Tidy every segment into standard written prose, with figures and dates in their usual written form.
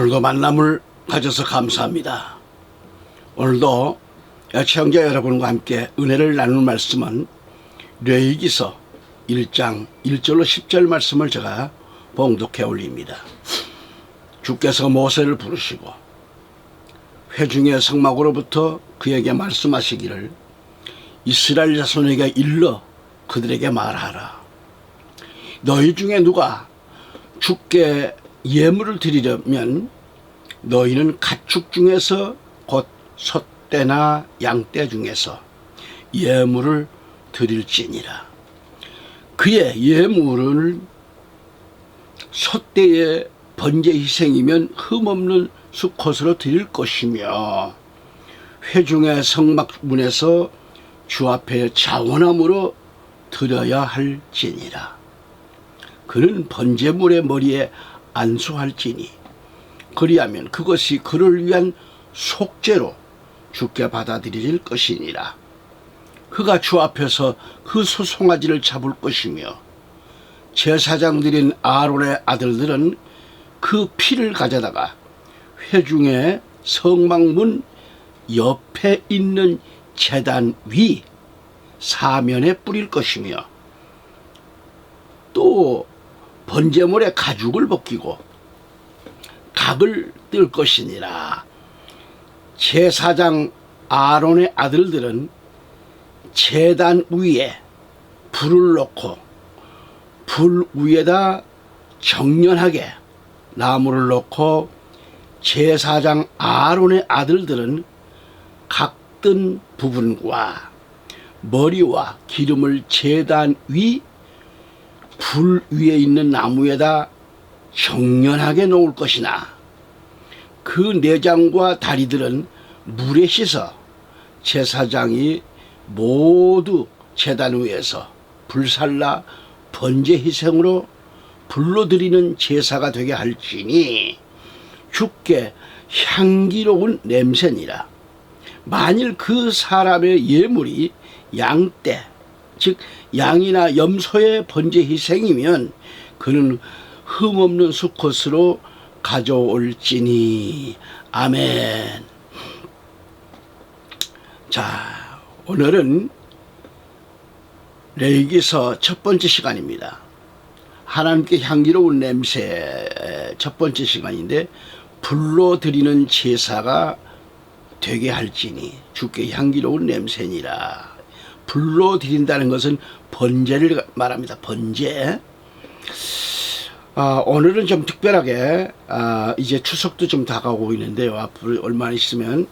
오늘도 만남을 가져서 감사합니다. 오늘도 애청자 여러분과 함께 은혜를 나눌 말씀은 레위기서 1장 1절로 10절 말씀을 제가 봉독해 올립니다. 주께서 모세를 부르시고 회중의 성막으로부터 그에게 말씀하시기를 이스라엘 자손에게 일러 그들에게 말하라. 너희 중에 누가 주께 예물을 드리려면 너희는 가축 중에서 곧 소떼나 양떼 중에서 예물을 드릴지니라. 그의 예물은 소떼의 번제 희생이면 흠없는 수컷으로 드릴 것이며 회중의 성막문에서 주 앞에 자원함으로 드려야 할지니라. 그는 번제물의 머리에 안수할지니 그리하면 그것이 그를 위한 속죄로 주께 받아들일 것이니라. 그가 주 앞에서 그 소송아지를 잡을 것이며 제사장들인 아론의 아들들은 그 피를 가져다가 회중의 성막문 옆에 있는 제단 위 사면에 뿌릴 것이며 또 번제물의 가죽을 벗기고 각을 뜰 것이니라. 제사장 아론의 아들들은 제단 위에 불을 놓고 불 위에다 정연하게 나무를 놓고 제사장 아론의 아들들은 각 뜬 부분과 머리와 기름을 제단 위 불 위에 있는 나무에다 정연하게 놓을 것이나 그 내장과 다리들은 물에 씻어 제사장이 모두 제단 위에서 불살라 번제 희생으로 불로 드리는 제사가 되게 할지니 주께 향기로운 냄새니라. 만일 그 사람의 예물이 양떼 즉 양이나 염소의 번제 희생이면 그는 흠없는 수컷으로 가져올지니. 아멘. 자, 오늘은 레위기서 첫 번째 시간입니다. 하나님께 향기로운 냄새 첫 번째 시간인데 불로 드리는 제사가 되게 할지니 주께 향기로운 냄새니라. 불로 드린다는 것은 번제를 말합니다. 번제. 오늘은 좀 특별하게 이제 추석도 좀 다가오고 있는데요. 앞으로 얼마 있으면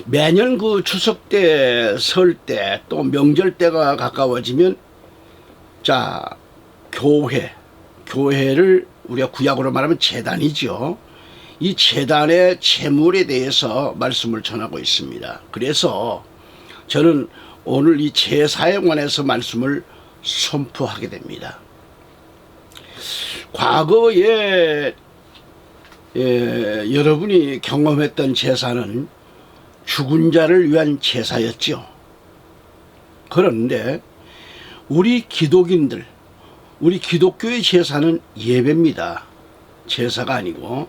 매년 그 추석 때, 설 때, 또 명절 때가 가까워지면 자 교회를 우리가 구약으로 말하면 제단이죠. 이 제단의 제물에 대해서 말씀을 전하고 있습니다. 그래서 저는 오늘 이 제사에 관해서 말씀을 선포하게 됩니다. 과거에 여러분이 경험했던 제사는 죽은 자를 위한 제사였죠. 그런데 우리 기독인들, 우리 기독교의 제사는 예배입니다. 제사가 아니고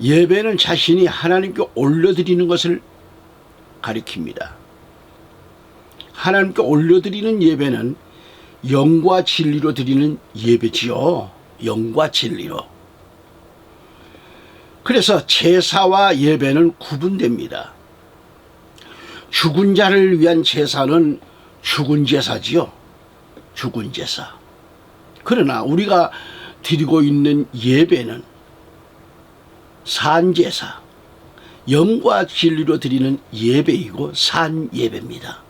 예배는 자신이 하나님께 올려드리는 것을 가리킵니다. 하나님께 올려드리는 예배는 영과 진리로 드리는 예배지요. 영과 진리로. 그래서 제사와 예배는 구분됩니다. 죽은 자를 위한 제사는 죽은 제사지요. 죽은 제사. 그러나 우리가 드리고 있는 예배는 산제사, 영과 진리로 드리는 예배이고 산 예배입니다.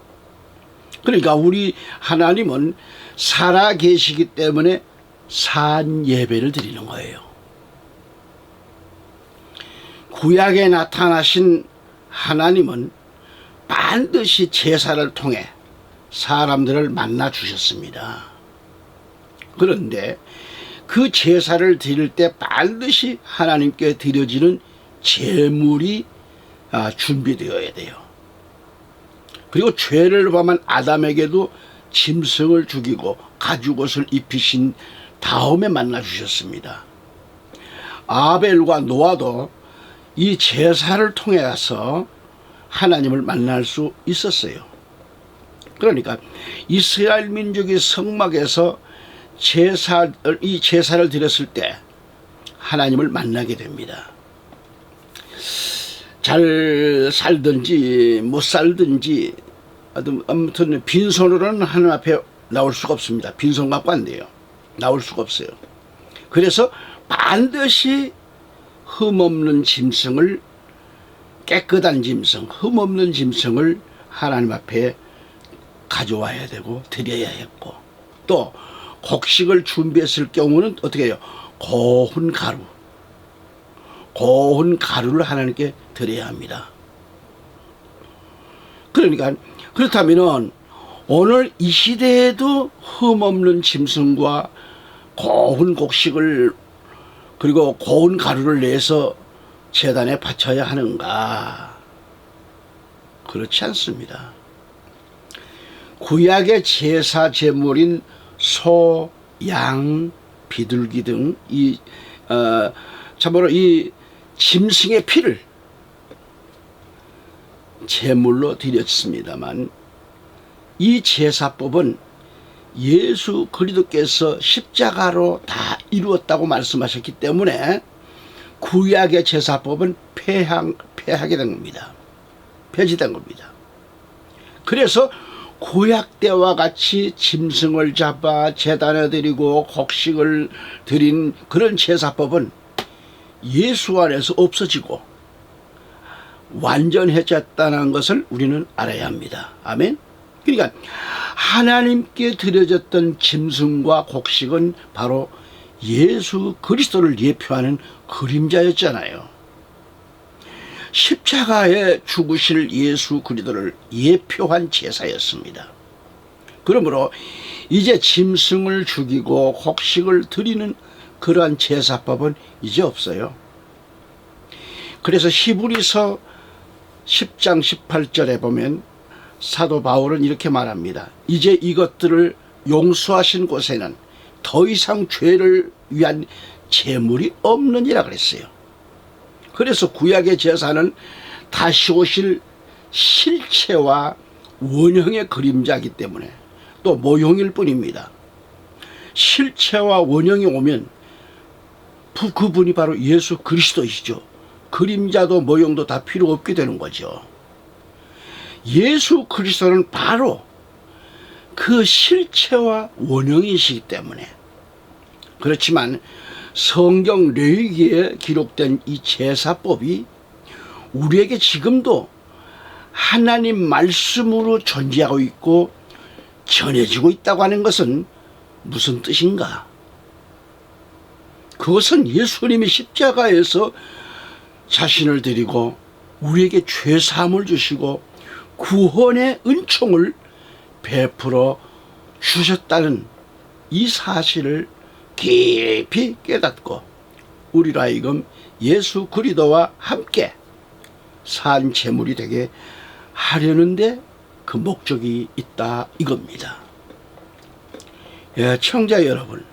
그러니까 우리 하나님은 살아 계시기 때문에 산 예배를 드리는 거예요. 구약에 나타나신 하나님은 반드시 제사를 통해 사람들을 만나 주셨습니다. 그런데 그 제사를 드릴 때 반드시 하나님께 드려지는 제물이 준비되어야 돼요. 그리고 죄를 범한 아담에게도 짐승을 죽이고 가죽옷을 입히신 다음에 만나 주셨습니다. 아벨과 노아도 이 제사를 통해서 하나님을 만날 수 있었어요. 그러니까 이스라엘 민족이 성막에서 이 제사를 드렸을 때 하나님을 만나게 됩니다. 잘 살든지 못 살든지 아무튼 빈손으로는 하나님 앞에 나올 수가 없습니다. 빈손 갖고 안 돼요. 나올 수가 없어요. 그래서 반드시 흠없는 짐승을, 깨끗한 짐승, 흠없는 짐승을 하나님 앞에 가져와야 되고 드려야 했고, 또 곡식을 준비했을 경우는 어떻게 해요? 고운 가루를 하나님께 드려야 합니다. 그러니까 그렇다면은 오늘 이 시대에도 흠없는 짐승과 고운 곡식을 그리고 고운 가루를 내서 제단에 바쳐야 하는가? 그렇지 않습니다. 구약의 제사 제물인 소, 양, 비둘기 등 참고로 이 짐승의 피를 제물로 드렸습니다만, 이 제사법은 예수 그리스도께서 십자가로 다 이루었다고 말씀하셨기 때문에 구약의 제사법은 폐하게 된 겁니다. 폐지된 겁니다. 그래서 구약 때와 같이 짐승을 잡아 제단에 드리고 곡식을 드린 그런 제사법은 예수 안에서 없어지고 완전해졌다는 것을 우리는 알아야 합니다. 아멘. 그러니까 하나님께 드려졌던 짐승과 곡식은 바로 예수 그리스도를 예표하는 그림자였잖아요. 십자가에 죽으실 예수 그리스도를 예표한 제사였습니다. 그러므로 이제 짐승을 죽이고 곡식을 드리는 그러한 제사법은 이제 없어요. 그래서 히브리서 10장 18절에 보면 사도 바울은 이렇게 말합니다. 이제 이것들을 용서하신 곳에는 더 이상 죄를 위한 제물이 없느니라 그랬어요. 그래서 구약의 제사는 다시 오실 실체와 원형의 그림자이기 때문에 또 모형일 뿐입니다. 실체와 원형이 오면 그분이 바로 예수 그리스도이시죠. 그림자도 모형도 다 필요 없게 되는 거죠. 예수 그리스도는 바로 그 실체와 원형이시기 때문에. 그렇지만 성경 레위기에 기록된 이 제사법이 우리에게 지금도 하나님 말씀으로 존재하고 있고 전해지고 있다고 하는 것은 무슨 뜻인가? 그것은 예수님이 십자가에서 자신을 드리고 우리에게 죄사함을 주시고 구원의 은총을 베풀어 주셨다는 이 사실을 깊이 깨닫고 우리로 하여금 예수 그리스도와 함께 산 제물이 되게 하려는데 그 목적이 있다 이겁니다. 청자 여러분,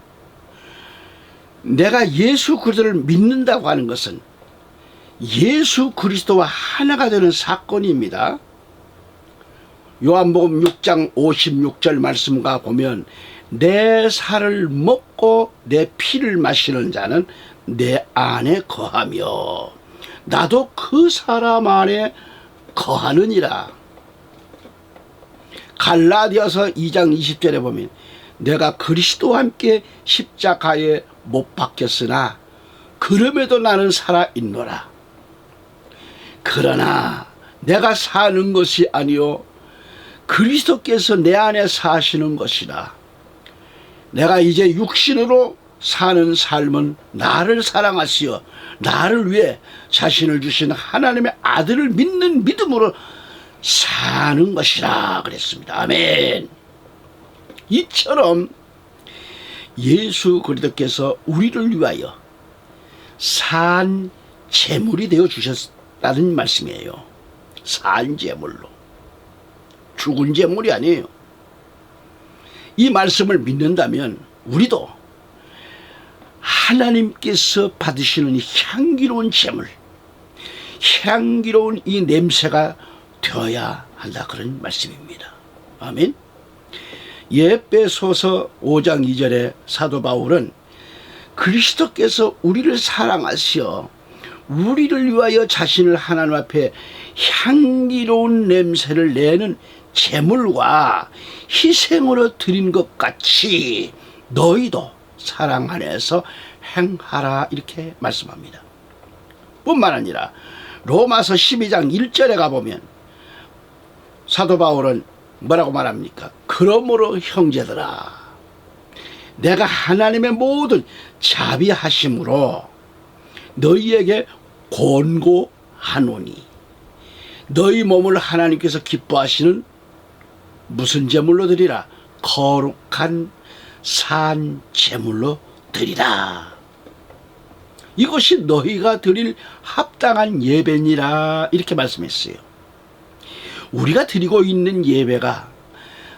내가 예수 그리스도를 믿는다고 하는 것은 예수 그리스도와 하나가 되는 사건입니다. 요한복음 6장 56절 말씀과 보면 내 살을 먹고 내 피를 마시는 자는 내 안에 거하며 나도 그 사람 안에 거하느니라. 갈라디아서 2장 20절에 보면 내가 그리스도와 함께 십자가에 못 박혔으나 그럼에도 나는 살아있노라. 그러나 내가 사는 것이 아니요 그리스도께서 내 안에 사시는 것이라. 내가 이제 육신으로 사는 삶은 나를 사랑하시어 나를 위해 자신을 주신 하나님의 아들을 믿는 믿음으로 사는 것이라 그랬습니다. 아멘. 이처럼 예수 그리스도께서 우리를 위하여 산 제물이 되어 주셨다는 말씀이에요. 산 제물로. 죽은 제물이 아니에요. 이 말씀을 믿는다면 우리도 하나님께서 받으시는 향기로운 제물, 향기로운 이 냄새가 되어야 한다, 그런 말씀입니다. 아멘. 에베소서 5장 2절에 사도 바울은 그리스도께서 우리를 사랑하시어 우리를 위하여 자신을 하나님 앞에 향기로운 냄새를 내는 제물과 희생으로 드린 것 같이 너희도 사랑 안에서 행하라, 이렇게 말씀합니다. 뿐만 아니라 로마서 12장 1절에 가보면 사도 바울은 뭐라고 말합니까? 그러므로 형제들아, 내가 하나님의 모든 자비하심으로 너희에게 권고하노니 너희 몸을 하나님께서 기뻐하시는 무슨 제물로 드리라? 거룩한 산 제물로 드리라. 이것이 너희가 드릴 합당한 예배니라, 이렇게 말씀했어요. 우리가 드리고 있는 예배가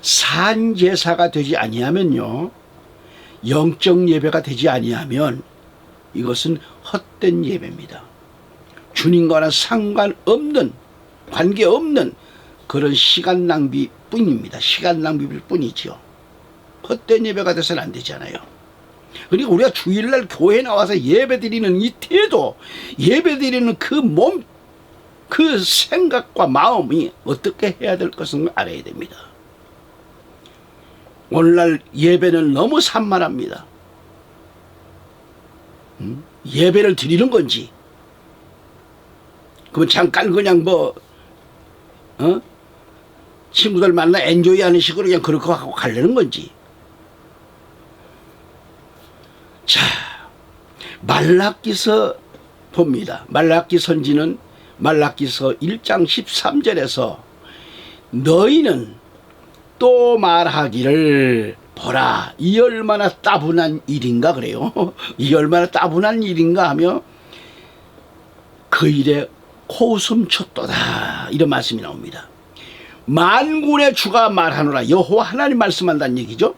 산 제사가 되지 아니하면요, 영적 예배가 되지 아니하면 이것은 헛된 예배입니다. 주님과는 상관없는, 관계없는 그런 시간 낭비 뿐입니다. 시간 낭비일 뿐이죠. 헛된 예배가 돼서는 안 되잖아요. 그리고 우리가 주일날 교회에 나와서 예배 드리는 이 태도, 예배 드리는 그 몸, 그 생각과 마음이 어떻게 해야 될 것을 알아야 됩니다. 오늘날 예배는 너무 산만합니다. 예배를 드리는 건지, 그럼 잠깐 그냥 친구들 만나 엔조이 하는 식으로 그냥 그렇게 하고 가려는 건지. 자, 말라기서 봅니다. 말라기 선지는 말라기서 1장 13절에서 너희는 또 말하기를 보라, 이 얼마나 따분한 일인가 그래요. 이 얼마나 따분한 일인가 하며 그 일에 코웃음 쳤도다, 이런 말씀이 나옵니다. 만군의 주가 말하노라, 여호와 하나님 말씀한다는 얘기죠.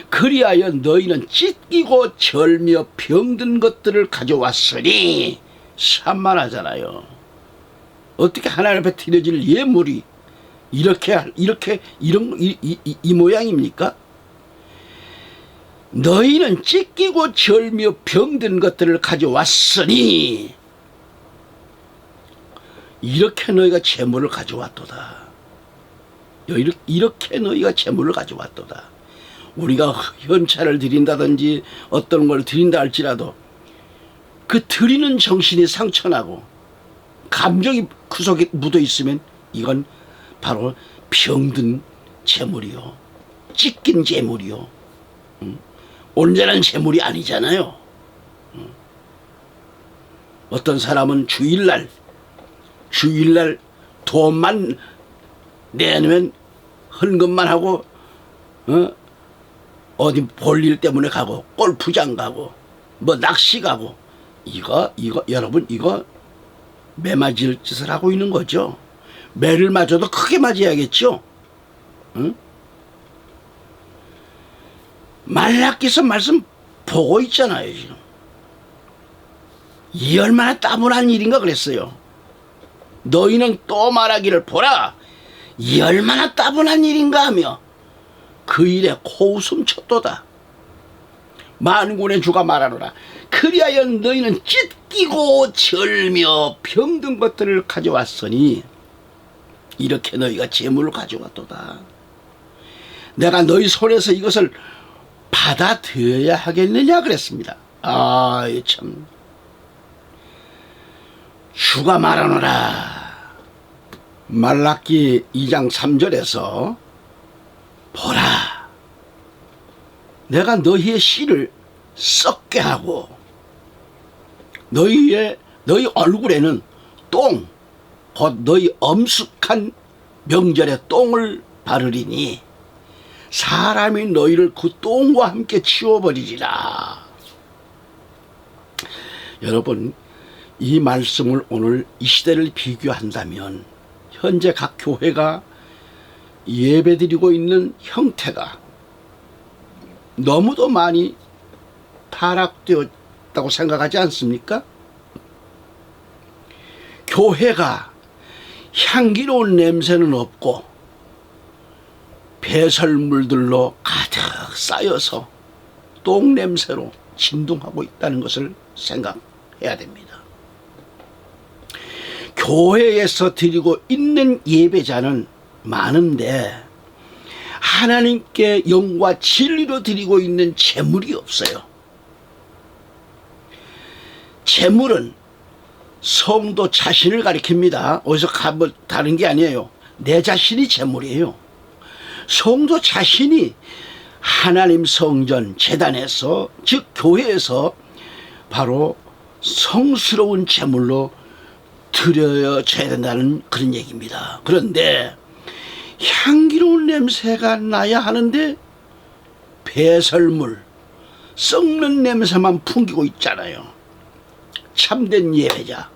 그리하여 너희는 찢기고 절며 병든 것들을 가져왔으니, 산만하잖아요. 어떻게 하나님 앞에 드려질 예물이 이 모양입니까? 너희는 찢기고 절며 병든 것들을 가져왔으니 이렇게 너희가 제물을 가져왔도다. 이렇게 너희가 제물을 가져왔도다. 우리가 현찰을 드린다든지 어떤 걸 드린다 할지라도 그 드리는 정신이 상처나고 감정이 구석에 묻어 있으면 이건 바로 병든 제물이요, 찢긴 제물이요, 온전한 제물이 아니잖아요. 어떤 사람은 주일날 돈만 내놓으면 헌금만 하고 어디 볼일 때문에 가고 골프장 가고 낚시 가고, 이거 여러분, 이거 매 맞을 짓을 하고 있는 거죠. 매를 맞아도 크게 맞아야겠죠. 응? 말라기서 말씀 보고 있잖아요, 지금. 이 얼마나 따분한 일인가 그랬어요. 너희는 또 말하기를 보라, 이 얼마나 따분한 일인가 하며 그 일에 코웃음 쳤도다. 만군의 주가 말하노라, 그리하여 너희는 찢기고 절며 병든 것들을 가져왔으니 이렇게 너희가 제물을 가져왔도다. 내가 너희 손에서 이것을 받아들여야 하겠느냐 그랬습니다. 참, 주가 말하노라. 말라기 2장 3절에서 보라, 내가 너희의 씨를 썩게 하고 너희 얼굴에는 똥, 곧 너희 엄숙한 명절에 똥을 바르리니 사람이 너희를 그 똥과 함께 치워버리리라. 여러분, 이 말씀을 오늘 이 시대를 비교한다면 현재 각 교회가 예배드리고 있는 형태가 너무도 많이 타락되었다고 생각하지 않습니까? 교회가 향기로운 냄새는 없고 배설물들로 가득 쌓여서 똥 냄새로 진동하고 있다는 것을 생각해야 됩니다. 교회에서 드리고 있는 예배자는 많은데 하나님께 영과 진리로 드리고 있는 제물이 없어요. 제물은 성도 자신을 가리킵니다. 어디서 다른 게 아니에요. 내 자신이 제물이에요. 성도 자신이 하나님 성전 제단에서, 즉 교회에서 바로 성스러운 제물로 드려져야 된다는 그런 얘기입니다. 그런데 향기로운 냄새가 나야 하는데 배설물, 썩는 냄새만 풍기고 있잖아요. 참된 예배자,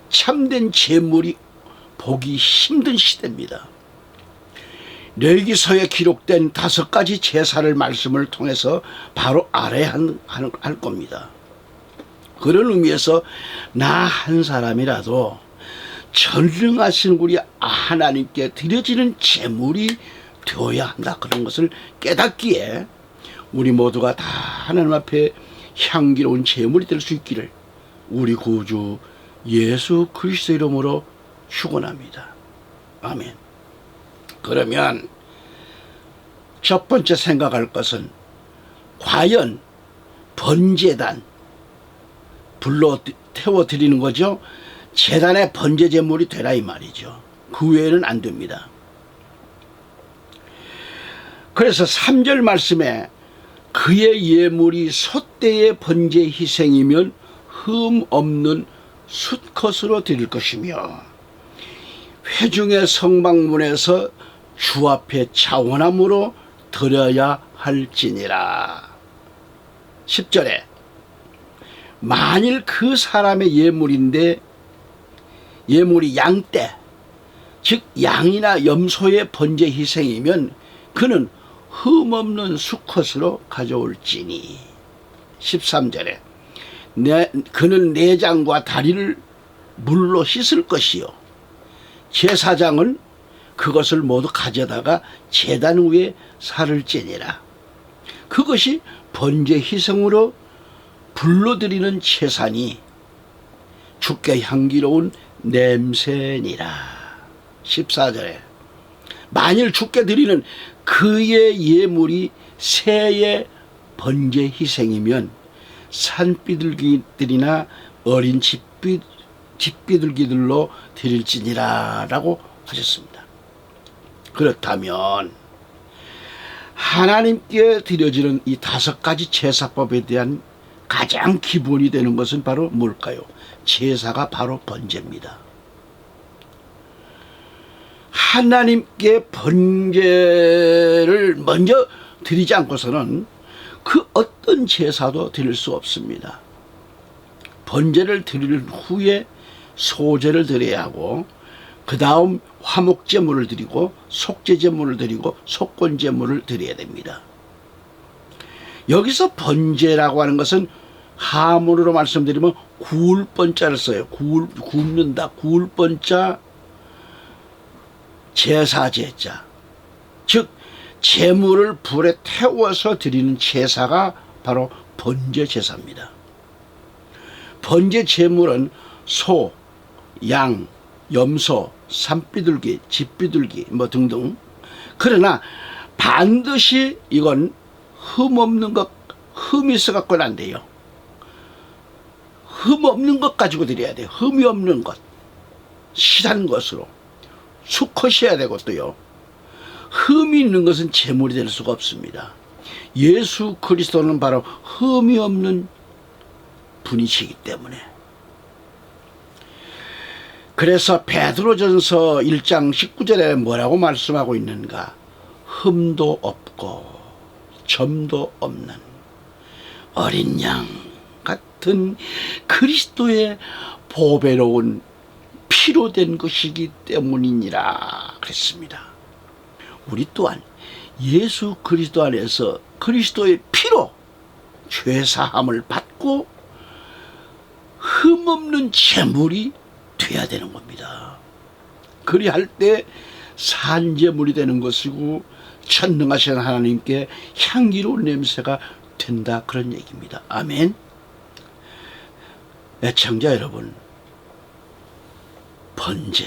참된 제물이 보기 힘든 시대입니다. 레위기서에 기록된 5가지 제사를 말씀을 통해서 바로 알아야 할 겁니다. 그런 의미에서 나 한 사람이라도 전능하신 우리 하나님께 드려지는 제물이 되어야 한다, 그런 것을 깨닫기에 우리 모두가 다 하나님 앞에 향기로운 제물이 될 수 있기를 우리 구주 예수 그리스도 이름으로 축원합니다. 아멘. 그러면 첫 번째 생각할 것은 과연 번제단, 불로 태워드리는 거죠. 제단의 번제 제물이 되라 이 말이죠. 그 외에는 안 됩니다. 그래서 3절 말씀에 그의 예물이 솥대의 번제 희생이면 흠 없는 숫컷으로 드릴 것이며 회중의 성막문에서 주 앞에 차원함으로 드려야 할지니라. 10절에 만일 그 사람의 예물인데 예물이 양떼, 즉 양이나 염소의 번제 희생이면 그는 흠없는 수컷으로 가져올지니. 13절에 그는 내장과 다리를 물로 씻을 것이요 제사장은 그것을 모두 가져다가 제단 위에 살을지니라. 그것이 번제 희생으로 불로 드리는 제사니 주께 향기로운 냄새니라. 14절에 만일 주께 드리는 그의 예물이 새의 번제 희생이면 산비둘기들이나 어린 집비둘기들로 드릴지니라 라고 하셨습니다. 그렇다면 하나님께 드려지는 이 5가지 제사법에 대한 가장 기본이 되는 것은 바로 뭘까요? 제사가 바로 번제입니다. 하나님께 번제를 먼저 드리지 않고서는 그 어떤 제사도 드릴 수 없습니다. 번제를 드릴 후에 소제를 드려야 하고 그 다음 화목제물을 드리고 속죄제물을 드리고 속건제물을 드려야 됩니다. 여기서 번제라고 하는 것은 하문으로 말씀드리면 구울 번자를 써요. 굽는다. 구울 번자, 제사제자. 즉 제물을 불에 태워서 드리는 제사가 바로 번제 제사입니다. 번제 제물은 소, 양, 염소, 산비둘기, 집비둘기 뭐 등등. 그러나 반드시 이건 흠 없는 것, 흠이 있어 갖고는 안 돼요. 흠 없는 것 가지고 드려야 돼요. 흠이 없는 것, 실한 것으로. 수컷이어야 되고 또요. 흠이 있는 것은 제물이 될 수가 없습니다. 예수 그리스도는 바로 흠이 없는 분이시기 때문에. 그래서 베드로전서 1장 19절에 뭐라고 말씀하고 있는가? 흠도 없고 점도 없는 어린 양 같은 그리스도의 보배로운 피로 된 것이기 때문이니라 그랬습니다. 우리 또한 예수 그리스도 안에서 그리스도의 피로 죄사함을 받고 흠없는 제물이 돼야 되는 겁니다. 그리할 때 산제물이 되는 것이고 천능하신 하나님께 향기로운 냄새가 된다, 그런 얘기입니다. 아멘. 애청자 여러분, 번제,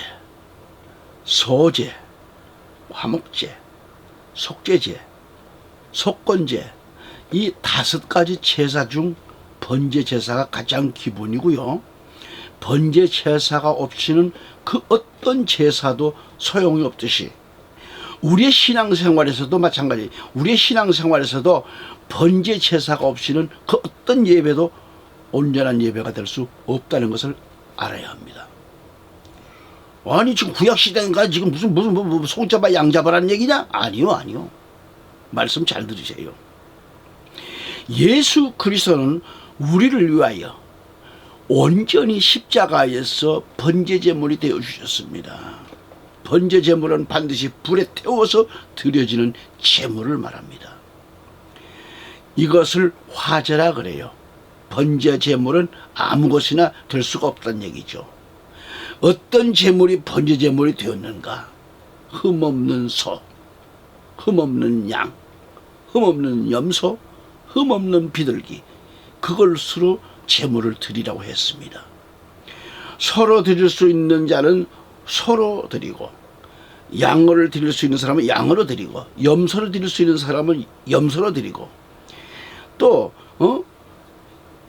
소제, 화목제, 속죄제, 속건제, 이 5가지 제사 중 번제 제사가 가장 기본이고요. 번제 제사가 없이는 그 어떤 제사도 소용이 없듯이 우리의 신앙생활에서도 마찬가지, 우리의 신앙생활에서도 번제 제사가 없이는 그 어떤 예배도 온전한 예배가 될 수 없다는 것을 알아야 합니다. 아니 지금 구약시대인가 지금 무슨 송잡아 양잡아라는 얘기냐? 아니요. 말씀 잘 들으세요. 예수 그리스도는 우리를 위하여 온전히 십자가에서 번제제물이 되어주셨습니다. 번제제물은 반드시 불에 태워서 드려지는 제물을 말합니다. 이것을 화제라 그래요. 번제제물은 아무 것이나 될 수가 없다는 얘기죠. 어떤 제물이 번제제물이 되었는가? 흠없는 소, 흠없는 양, 흠없는 염소, 흠없는 비둘기, 그것으로 제물을 드리라고 했습니다. 서로 드릴 수 있는 자는 서로 드리고, 양을 드릴 수 있는 사람은 양으로 드리고, 염소를 드릴 수 있는 사람은 염소로 드리고, 또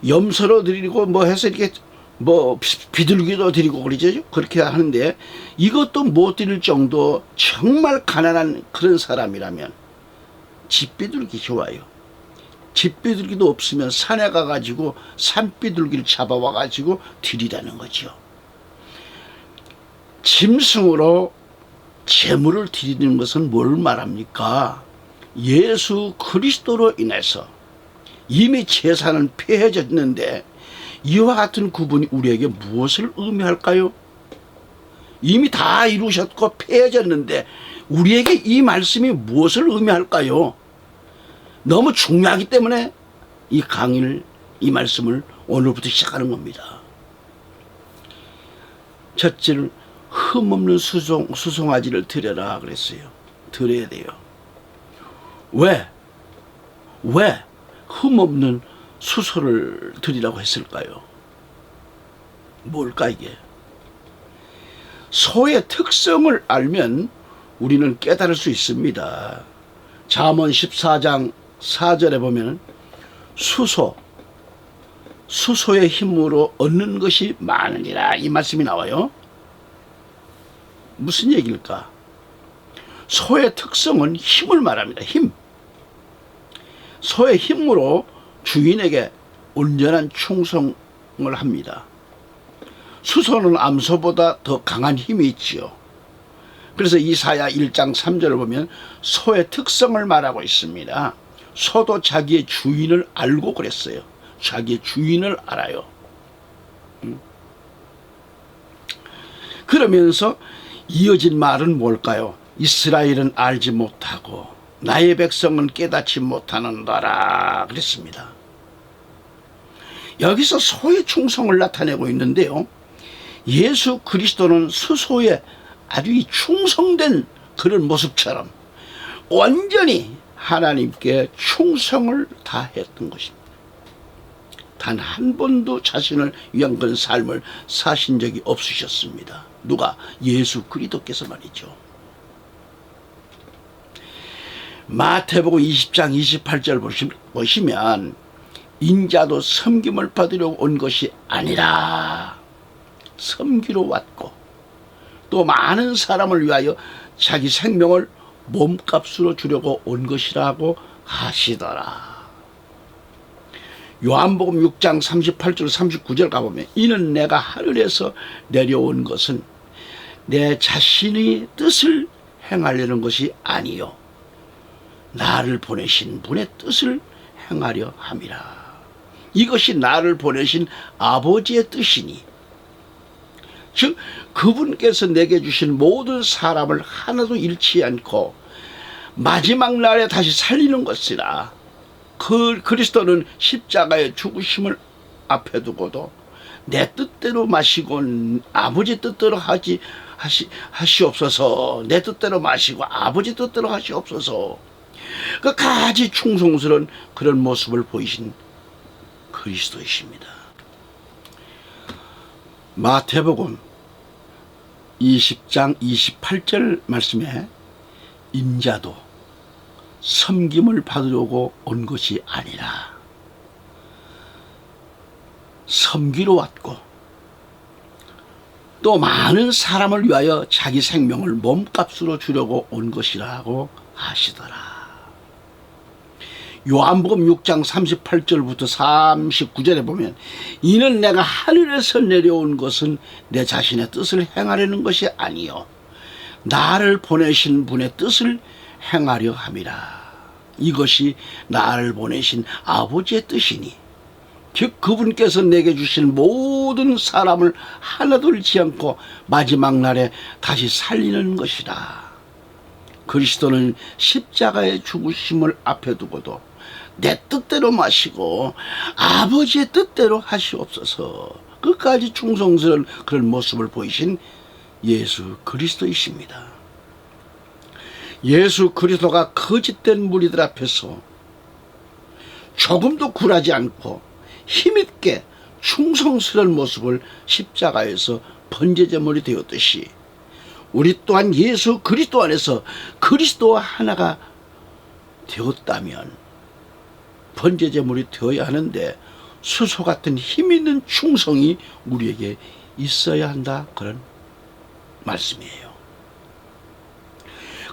염소로 드리고 뭐 해서 이렇게 뭐 비둘기도 드리고 그러죠. 그렇게 하는데 이것도 못 드릴 정도 정말 가난한 그런 사람이라면 집비둘기 좋아요. 집비둘기도 없으면 산에 가가지고 산비둘기를 잡아와가지고 드리라는 거죠. 짐승으로 제물을 드리는 것은 뭘 말합니까? 예수 그리스도로 인해서 이미 제사는 폐해졌는데 이와 같은 구분이 우리에게 무엇을 의미할까요? 이미 다 이루셨고 폐해졌는데 우리에게 이 말씀이 무엇을 의미할까요? 너무 중요하기 때문에 이 강의를, 이 말씀을 오늘부터 시작하는 겁니다. 첫째는 흠없는 수송아지를 드려라 그랬어요. 드려야 돼요. 왜 흠없는 수소를 드리라고 했을까요? 뭘까 이게? 소의 특성을 알면 우리는 깨달을 수 있습니다. 잠언 14장 4절에 보면 수소의 힘으로 얻는 것이 많으니라, 이 말씀이 나와요. 무슨 얘기일까? 소의 특성은 힘을 말합니다. 힘. 소의 힘으로 주인에게 온전한 충성을 합니다. 수소는 암소보다 더 강한 힘이 있지요. 그래서 이사야 1장 3절을 보면 소의 특성을 말하고 있습니다. 소도 자기의 주인을 알고 그랬어요. 자기의 주인을 알아요. 그러면서 이어진 말은 뭘까요? 이스라엘은 알지 못하고 나의 백성은 깨닫지 못하는도다 그랬습니다. 여기서 소의 충성을 나타내고 있는데요, 예수 그리스도는 수소에 아주 충성된 그런 모습처럼 완전히 하나님께 충성을 다했던 것입니다. 단 한 번도 자신을 위한 그런 삶을 사신 적이 없으셨습니다. 누가? 예수 그리스도께서 말이죠. 마태복음 20장 28절 보시면 인자도 섬김을 받으려고 온 것이 아니라 섬기러 왔고 또 많은 사람을 위하여 자기 생명을 몸값으로 주려고 온 것이라고 하시더라. 요한복음 6장 38절 39절 가보면 이는 내가 하늘에서 내려온 것은 내 자신의 뜻을 행하려는 것이 아니요 나를 보내신 분의 뜻을 행하려 함이라. 이것이 나를 보내신 아버지의 뜻이니, 즉 그분께서 내게 주신 모든 사람을 하나도 잃지 않고 마지막 날에 다시 살리는 것이라. 그 그리스도는 십자가의 죽으심을 앞에 두고도 내 뜻대로 마시고 아버지 뜻대로 하시옵소서. 내 뜻대로 마시고 아버지 뜻대로 하시옵소서. 끝까지 충성스러운 그런 모습을 보이신 그리스도이십니다. 마태복음 20장 28절 말씀에 인자도 섬김을 받으려고 온 것이 아니라 섬기러 왔고 또 많은 사람을 위하여 자기 생명을 몸값으로 주려고 온 것이라고 하시더라. 요한복음 6장 38절부터 39절에 보면 이는 내가 하늘에서 내려온 것은 내 자신의 뜻을 행하려는 것이 아니요 나를 보내신 분의 뜻을 행하려 함이라. 이것이 나를 보내신 아버지의 뜻이니 즉 그분께서 내게 주신 모든 사람을 하나도 잃지 않고 마지막 날에 다시 살리는 것이라. 그리스도는 십자가의 죽으심을 앞에 두고도 내 뜻대로 마시고 아버지의 뜻대로 하시옵소서. 끝까지 충성스러운 그런 모습을 보이신 예수 그리스도이십니다. 예수 그리스도가 거짓된 무리들 앞에서 조금도 굴하지 않고 힘있게 충성스러운 모습을 십자가에서 번제제물이 되었듯이 우리 또한 예수 그리스도 안에서 그리스도와 하나가 되었다면 번제제물이 되어야 하는데 수소 같은 힘있는 충성이 우리에게 있어야 한다, 그런 말씀이에요.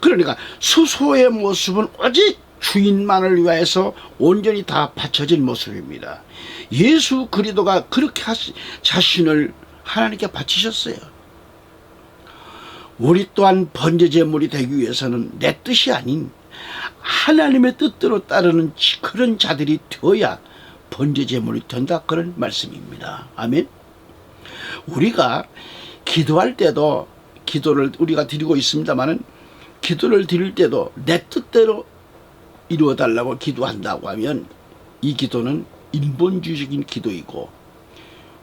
그러니까 수소의 모습은 오직 주인만을 위하여서 온전히 다 바쳐진 모습입니다. 예수 그리스도가 그렇게 자신을 하나님께 바치셨어요. 우리 또한 번제제물이 되기 위해서는 내 뜻이 아닌 하나님의 뜻대로 따르는 그런 자들이 되어야 번제제물이 된다, 그런 말씀입니다. 아멘. 우리가 기도할 때도 기도를 우리가 드리고 있습니다마는 기도를 드릴 때도 내 뜻대로 이루어달라고 기도한다고 하면 이 기도는 인본주의적인 기도이고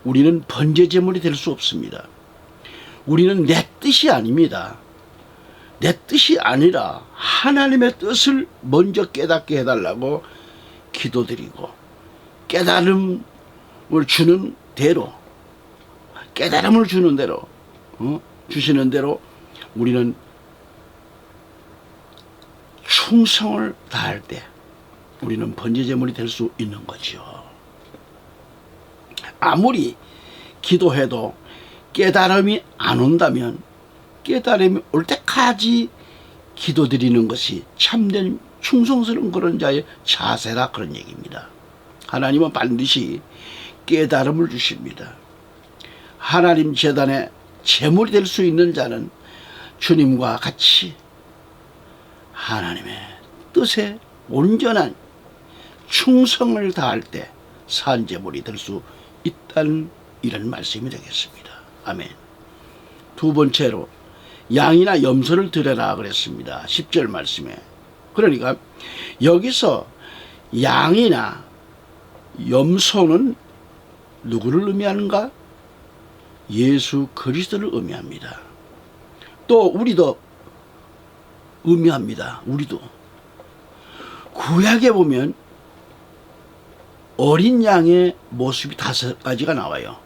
우리는 번제제물이 될 수 없습니다. 우리는 내 뜻이 아닙니다. 내 뜻이 아니라 하나님의 뜻을 먼저 깨닫게 해달라고 기도드리고 깨달음을 주는 대로 깨달음을 주는 대로 주시는 대로 우리는 충성을 다할 때 우리는 번제제물이 될 수 있는 거죠. 아무리 기도해도 깨달음이 안 온다면 깨달음이 올 때까지 기도드리는 것이 참된 충성스러운 그런 자의 자세라, 그런 얘기입니다. 하나님은 반드시 깨달음을 주십니다. 하나님 제단에 제물이 될 수 있는 자는 주님과 같이 하나님의 뜻에 온전한 충성을 다할 때 산제물이 될 수 있다는 이런 말씀이 되겠습니다. 아멘. 두 번째로 양이나 염소를 드려라 그랬습니다. 10절 말씀에. 그러니까 여기서 양이나 염소는 누구를 의미하는가? 예수 그리스도를 의미합니다. 또 우리도 의미합니다. 우리도 구약에 보면 어린 양의 모습이 5가지가 나와요.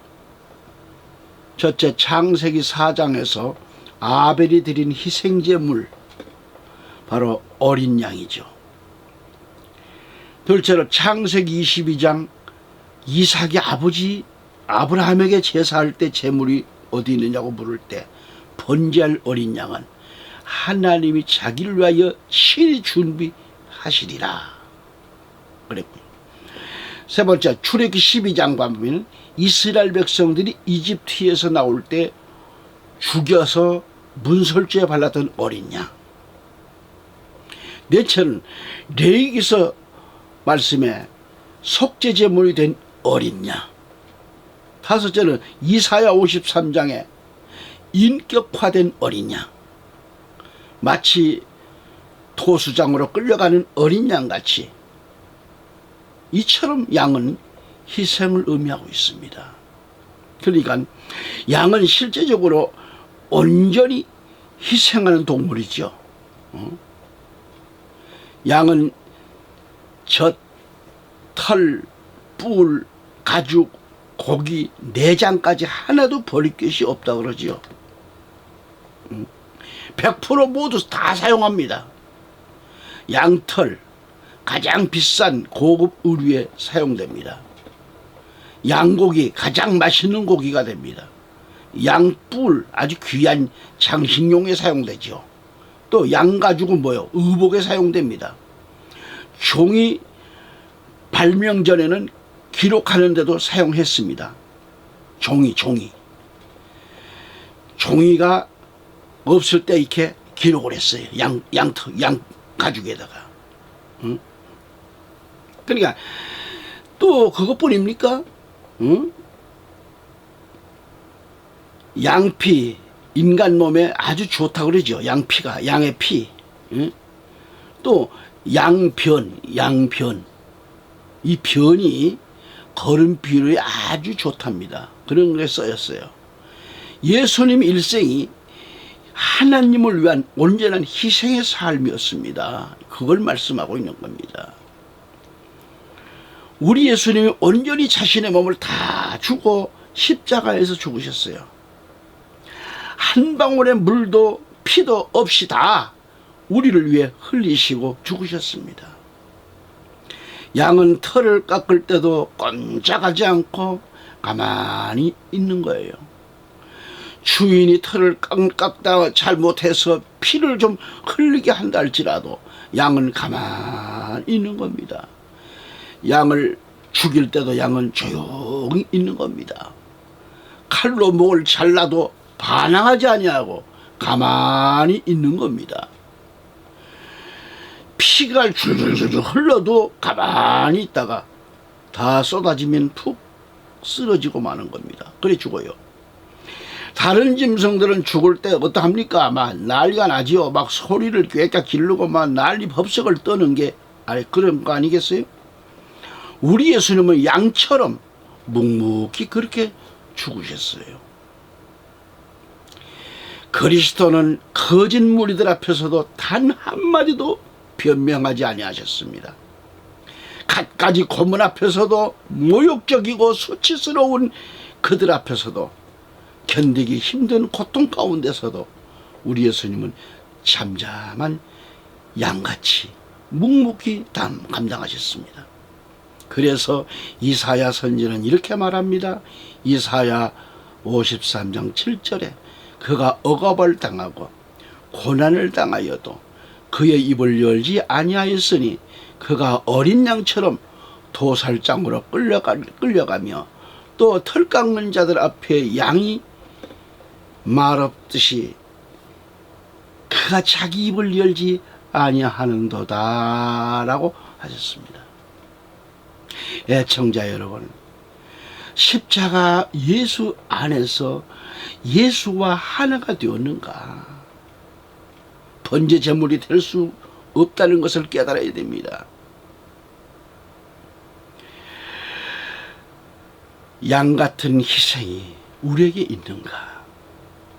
첫째, 창세기 4장에서 아벨이 드린 희생제물, 바로 어린 양이죠. 둘째로 창세기 22장 이삭이 아버지 아브라함에게 제사할 때 제물이 어디 있느냐고 물을 때 번제할 어린 양은 하나님이 자기를 위하여 친히 준비하시리라 그랬고요. 세 번째, 출애굽기 12장 보면 이스라엘 백성들이 이집트에서 나올 때 죽여서 문설주에 발랐던 어린 양. 넷째는 레위기서 말씀에 속죄제물이 된 어린 양. 다섯째는 이사야 53장에 인격화된 어린 양. 마치 토수장으로 끌려가는 어린 양같이 이처럼 양은 희생을 의미하고 있습니다. 그러니까 양은 실제적으로 온전히 희생하는 동물이죠. 양은 젖, 털, 뿔, 가죽, 고기, 내장까지 하나도 버릴 것이 없다 그러지요. 100% 모두 다 사용합니다. 양털, 가장 비싼 고급 의류에 사용됩니다. 양고기, 가장 맛있는 고기가 됩니다. 양뿔, 아주 귀한 장식용에 사용되죠. 또 양가죽은 뭐요? 의복에 사용됩니다. 종이 발명 전에는 기록하는 데도 사용했습니다. 종이가 없을 때 이렇게 기록을 했어요. 양 가죽에다가. 그러니까 또 그것뿐입니까? 양피, 인간 몸에 아주 좋다고 그러죠. 양피가, 양의 피. 또 양변. 이 변이 걸음 비율이 아주 좋답니다. 그런 게 써였어요. 예수님 일생이 하나님을 위한 온전한 희생의 삶이었습니다. 그걸 말씀하고 있는 겁니다. 우리 예수님이 온전히 자신의 몸을 다 주고 십자가에서 죽으셨어요. 한 방울의 물도 피도 없이 다 우리를 위해 흘리시고 죽으셨습니다. 양은 털을 깎을 때도 꼼짝하지 않고 가만히 있는 거예요. 주인이 털을 깎다가 잘못해서 피를 좀 흘리게 한다 할지라도 양은 가만히 있는 겁니다. 양을 죽일 때도 양은 조용히 있는 겁니다. 칼로 목을 잘라도 반항하지 아니하고 가만히 있는 겁니다. 피가 줄줄줄 흘러도 가만히 있다가 다 쏟아지면 푹 쓰러지고 마는 겁니다. 그래 죽어요. 다른 짐승들은 죽을 때 어떠합니까? 막 난리가 나지요. 막 소리를 꽥꽥 지르고 막 난리 법석을 떠는 게 그런 거 아니겠어요? 우리 예수님은 양처럼 묵묵히 그렇게 죽으셨어요. 그리스도는 거짓 무리들 앞에서도 단 한마디도 변명하지 아니하셨습니다. 갖가지 고문 앞에서도 모욕적이고 수치스러운 그들 앞에서도 견디기 힘든 고통 가운데서도 우리 예수님은 잠잠한 양같이 묵묵히 감당하셨습니다. 그래서 이사야 선지는 이렇게 말합니다. 이사야 53장 7절에 그가 억압을 당하고 고난을 당하여도 그의 입을 열지 아니하였으니 그가 어린 양처럼 도살장으로 끌려가며 또 털 깎는 자들 앞에 양이 말없듯이 그가 자기 입을 열지 아니하는도다 라고 하셨습니다. 애청자 여러분, 십자가 예수 안에서 예수와 하나가 되었는가? 번제 제물이 될 수 없다는 것을 깨달아야 됩니다. 양 같은 희생이 우리에게 있는가?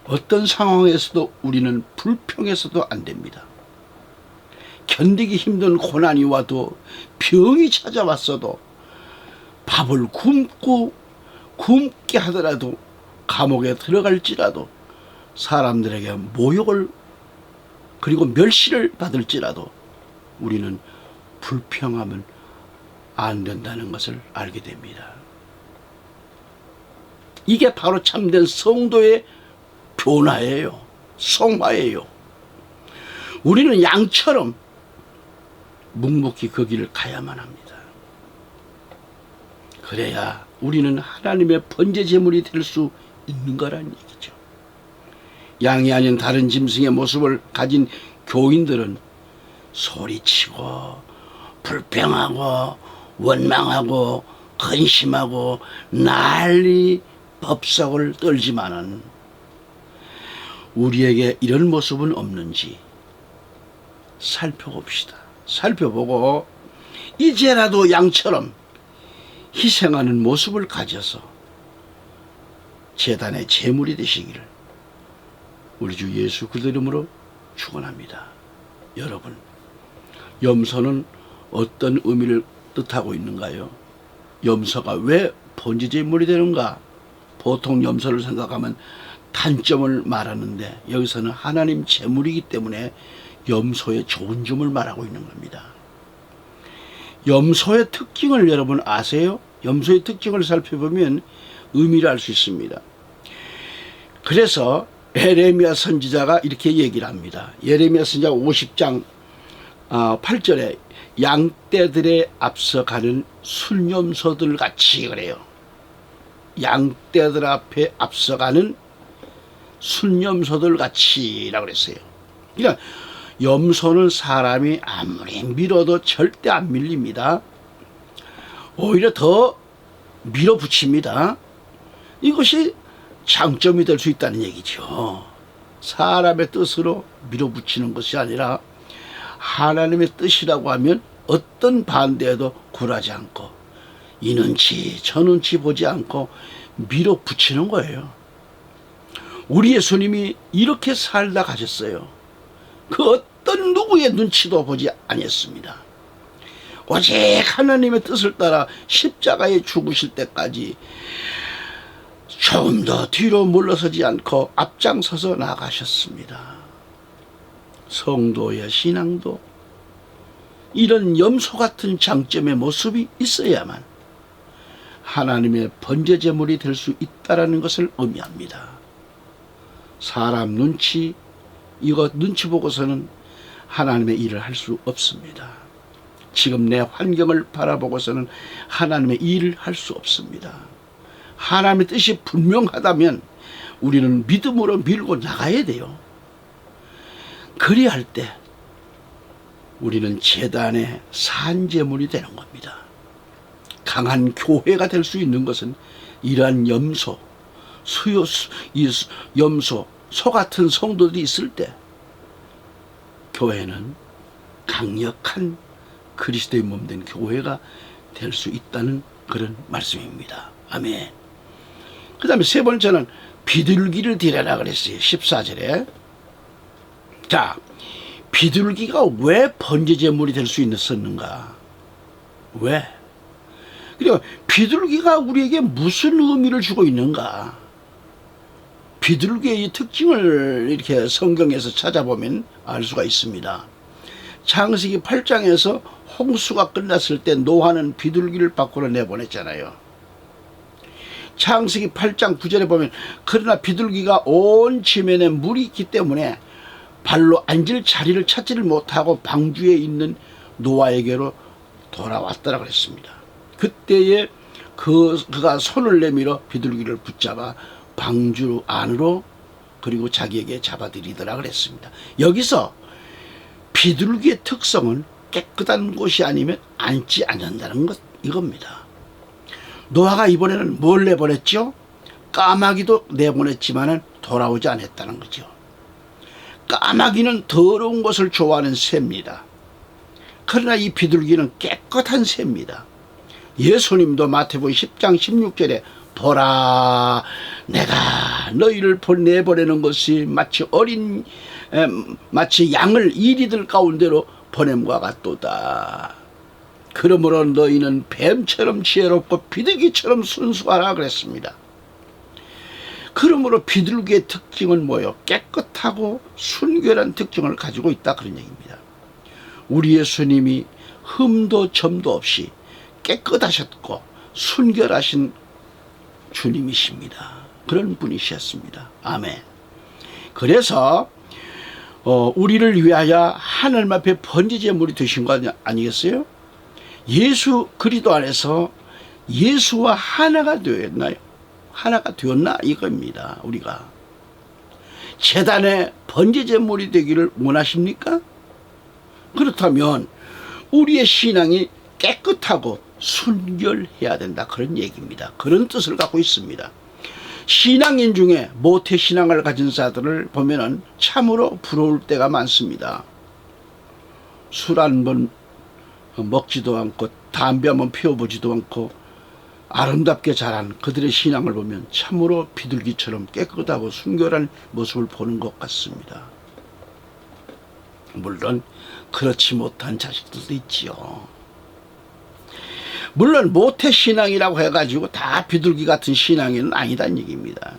어떤 상황에서도 우리는 불평해서도 안 됩니다. 견디기 힘든 고난이 와도 병이 찾아왔어도 밥을 굶게 하더라도 감옥에 들어갈지라도 사람들에게 모욕을 그리고 멸시를 받을지라도 우리는 불평하면 안 된다는 것을 알게 됩니다. 이게 바로 참된 성도의 변화예요. 성화예요. 우리는 양처럼 묵묵히 그 길을 가야만 합니다. 그래야 우리는 하나님의 번제 제물이 될 수 있는 거란 얘기죠. 양이 아닌 다른 짐승의 모습을 가진 교인들은 소리치고 불평하고 원망하고 근심하고 난리 법석을 떨지만은 우리에게 이런 모습은 없는지 살펴봅시다. 살펴보고 이제라도 양처럼 희생하는 모습을 가져서 제단의 제물이 되시기를 우리 주 예수 그리스도 이름으로 축원합니다. 여러분, 염소는 어떤 의미를 뜻하고 있는가요? 염소가 왜 번제 제물이 되는가? 보통 염소를 생각하면 단점을 말하는데 여기서는 하나님 제물이기 때문에 염소의 좋은 점을 말하고 있는 겁니다. 염소의 특징을 여러분 아세요? 염소의 특징을 살펴보면 의미를 알 수 있습니다. 그래서 예레미야 선지자가 이렇게 얘기를 합니다. 예레미야 선지자 50장 8절에 양떼들에 앞서가는 순염소들 같이 그래요. 양떼들 앞에 앞서가는 순염소들 같이라고 그랬어요. 그러니까 염소는 사람이 아무리 밀어도 절대 안 밀립니다. 오히려 더 밀어붙입니다. 이것이 장점이 될 수 있다는 얘기죠. 사람의 뜻으로 밀어붙이는 것이 아니라 하나님의 뜻이라고 하면 어떤 반대에도 굴하지 않고 이는치 저는치 보지 않고 밀어붙이는 거예요. 우리 예수님이 이렇게 살다 가셨어요. 그 어떤 누구의 눈치도 보지 아니했습니다. 오직 하나님의 뜻을 따라 십자가에 죽으실 때까지 조금 더 뒤로 물러서지 않고 앞장서서 나가셨습니다. 성도의 신앙도 이런 염소 같은 장점의 모습이 있어야만 하나님의 번제 제물이 될 수 있다는 것을 의미합니다. 사람 눈치, 이거 눈치 보고서는 하나님의 일을 할 수 없습니다. 지금 내 환경을 바라보고서는 하나님의 일을 할 수 없습니다. 하나님의 뜻이 분명하다면 우리는 믿음으로 밀고 나가야 돼요. 그리할 때 우리는 제단의 산제물이 되는 겁니다. 강한 교회가 될 수 있는 것은 이러한 염소, 염소, 소 같은 성도들이 있을 때 교회는 강력한 그리스도의 몸된 교회가 될 수 있다는 그런 말씀입니다. 아멘. 그 다음에 세 번째는 비둘기를 드려라 그랬어요. 14절에. 자, 비둘기가 왜 번제제물이 될 수 있었는가? 왜? 그리고 비둘기가 우리에게 무슨 의미를 주고 있는가? 비둘기의 특징을 이렇게 성경에서 찾아보면 알 수가 있습니다. 창세기 8장에서 홍수가 끝났을 때 노아는 비둘기를 밖으로 내보냈잖아요. 창세기 8장 9절에 보면 그러나 비둘기가 온 지면에 물이 있기 때문에 발로 앉을 자리를 찾지를 못하고 방주에 있는 노아에게로 돌아왔더라 그랬습니다. 그때에 그가 손을 내밀어 비둘기를 붙잡아 방주 안으로 그리고 자기에게 잡아들이더라 그랬습니다. 여기서 비둘기의 특성은 깨끗한 곳이 아니면 앉지 않는다는 것, 이겁니다. 노아가 이번에는 뭘 내보냈죠? 까마귀도 내보냈지만 돌아오지 않았다는 거죠. 까마귀는 더러운 것을 좋아하는 새입니다. 그러나 이 비둘기는 깨끗한 새입니다. 예수님도 마태복음 10장 16절에 보라 내가 너희를 내보내는 것이 마치 양을 이리들 가운데로 보냄과 같도다. 그러므로 너희는 뱀처럼 지혜롭고 비둘기처럼 순수하라 그랬습니다. 그러므로 비둘기의 특징은 뭐예요? 깨끗하고 순결한 특징을 가지고 있다 그런 얘기입니다. 우리 예수님이 흠도 점도 없이 깨끗하셨고 순결하신 주님이십니다. 그런 분이셨습니다. 아멘. 그래서 우리를 위하여 하나님 앞에 번제제물이 되신 거 아니겠어요? 예수 그리스도 안에서 예수와 하나가 되었나요? 하나가 되었나 이겁니다. 우리가 제단의 번제제물이 되기를 원하십니까? 그렇다면 우리의 신앙이 깨끗하고 순결해야 된다 그런 얘기입니다. 그런 뜻을 갖고 있습니다. 신앙인 중에 모태신앙을 가진 자들을 보면은 참으로 부러울 때가 많습니다. 술 한 번 먹지도 않고 담배 한 번 피워보지도 않고 아름답게 자란 그들의 신앙을 보면 참으로 비둘기처럼 깨끗하고 순결한 모습을 보는 것 같습니다. 물론 그렇지 못한 자식들도 있지요. 물론 모태신앙이라고 해가지고 다 비둘기 같은 신앙은 아니다는 얘기입니다.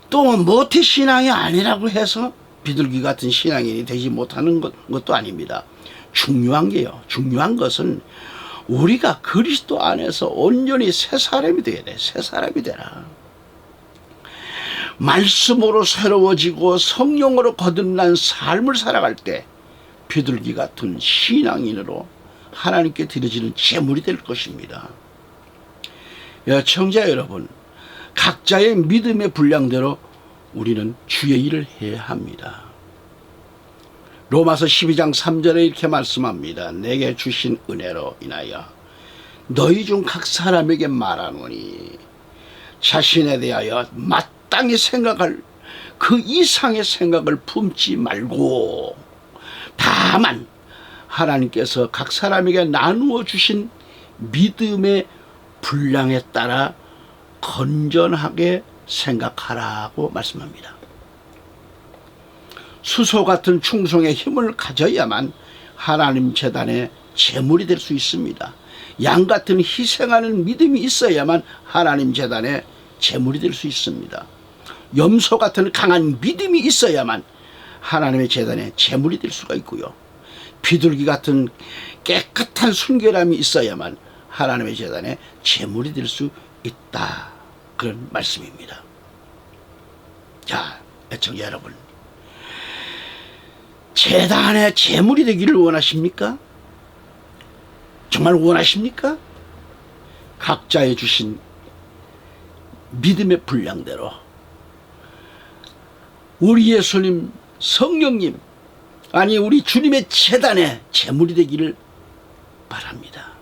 또 모태신앙이 아니라고 해서 비둘기 같은 신앙인이 되지 못하는 것도 아닙니다. 중요한 것은 우리가 그리스도 안에서 온전히 새 사람이 되어야 돼. 새 사람이 되라. 말씀으로 새로워지고 성령으로 거듭난 삶을 살아갈 때 비둘기 같은 신앙인으로 하나님께 드려지는 제물이 될 것입니다. 청자 여러분, 각자의 믿음의 분량대로 우리는 주의 일을 해야 합니다. 로마서 12장 3절에 이렇게 말씀합니다. 내게 주신 은혜로 인하여 너희 중 각 사람에게 말하노니 자신에 대하여 마땅히 생각할 그 이상의 생각을 품지 말고 다만 하나님께서 각 사람에게 나누어 주신 믿음의 분량에 따라 건전하게 생각하라고 말씀합니다. 수소 같은 충성의 힘을 가져야만 하나님 제단의 제물이 될 수 있습니다. 양 같은 희생하는 믿음이 있어야만 하나님 제단의 제물이 될 수 있습니다. 염소 같은 강한 믿음이 있어야만 하나님의 제단의 제물이 될 수가 있고요. 비둘기 같은 깨끗한 순결함이 있어야만 하나님의 제단의 제물이 될 수 있다. 그런 말씀입니다. 자, 애청자 여러분, 제단의 제물이 되기를 원하십니까? 정말 원하십니까? 각자의 주신 믿음의 분량대로 우리 예수님, 성령님, 아니 우리 주님의 제단의 제물이 되기를 바랍니다.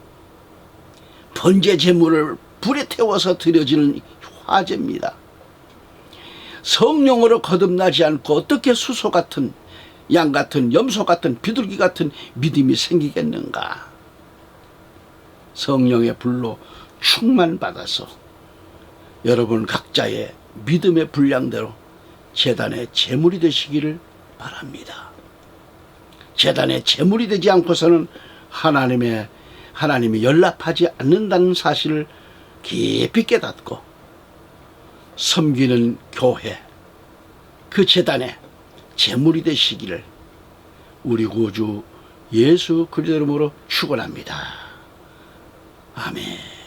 번제 제물을 불에 태워서 드려지는 화제입니다. 성령으로 거듭나지 않고 어떻게 수소 같은, 양 같은, 염소 같은, 비둘기 같은 믿음이 생기겠는가? 성령의 불로 충만받아서 여러분 각자의 믿음의 분량대로 제단의 제물이 되시기를 바랍니다. 제단의 제물이 되지 않고서는 하나님이 연락하지 않는다는 사실을 깊이 깨닫고 섬기는 교회, 그 제단의 제물이 되시기를 우리 구주 예수 그리스도 이름으로 축원합니다. 아멘.